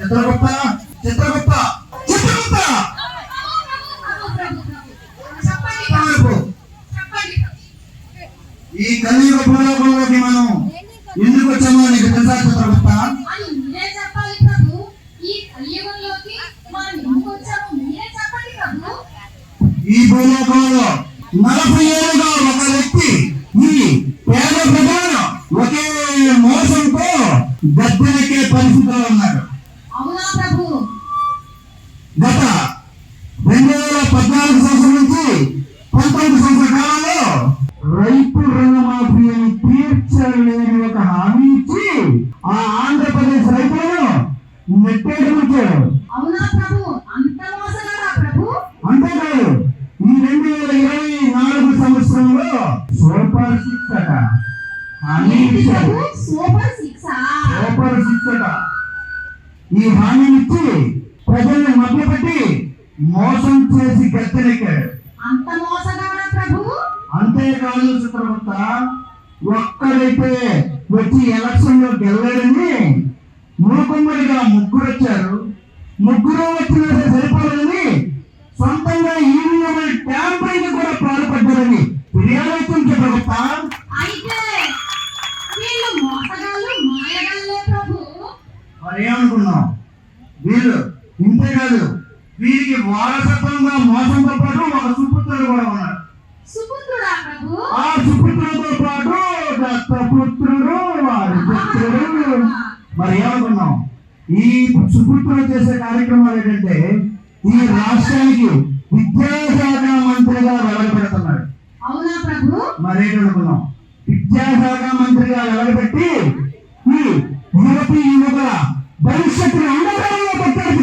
చిత్రగుప్త చిత్రగుప్త చిత్రగుప్త ఈ కలియుగ భూలోకంలోకి మనం ఎందుకు వచ్చామో నీకు తెలుసా చిత్రగుప్త? ఈ భూలోకంలో 40 ఏళ్ళుగా ఒక వ్యక్తి ఈ పేద ప్రజలను ఒకే మోసంతో గద్దెనెక్కే పరిస్థితిలో ఉన్నాడు. గత 2014 సంవత్సరం నుంచి 19 సంవత్సరాల కాలంలో రైతు రుణమాఫీని తీర్చలేని ఒక హామీ ఇచ్చి ఆ ఆంధ్రప్రదేశ్ రైతులను నెట్టేడు ఉంచాడు. అంతేకాదు ఈ 2024 సంవత్సరంలో సూపర్ సిక్స్ అట హామీ ఇచ్చాడు. సూపర్ సిక్స్ అట ఈ హామీని ఇచ్చి ప్రజల్ని మభ్యపెట్టి మోసం చేసి గద్దెనెక్కాడు. అంతేకాదు చిత్రగుప్త, ఒక్కడైతే వచ్చి ఎలక్షన్ లో గెలవాడని మూకుమ్మడిగా ముగ్గురు వచ్చారు. ముగ్గురు వచ్చినా సరిపోలేదని సొంతంగా ఈవీఎం ట్యాంపరింగ్ కూడా పాల్పడ్డారని ఫిర్యాదు అవుతుంది చిత్రగుప్త. మరి ఏమనుకున్నాం? వీళ్ళు ఇంతేకాదు, వీరికి వారసత్వంగా మోసంతో పాటు ఒక సుపుత్రుడు కూడా ఉన్నాడు. ఆ సుపుత్రుడితో పాటు దత్తపుత్రుడు, వారి పుత్రుడు. మరి ఏమనుకున్నాం? ఈ సుపుత్రుడు చేసే కార్యక్రమాలు ఏంటంటే ఈ రాష్ట్రానికి విద్యాశాఖ మంత్రిగా వెలగబెడుతున్నాడు. మరేమనుకున్నాం? విద్యాశాఖ మంత్రిగా వెలగబెట్టి ఈ యువతి యువకుల భవిష్యత్తును అండగా పెట్టాడు.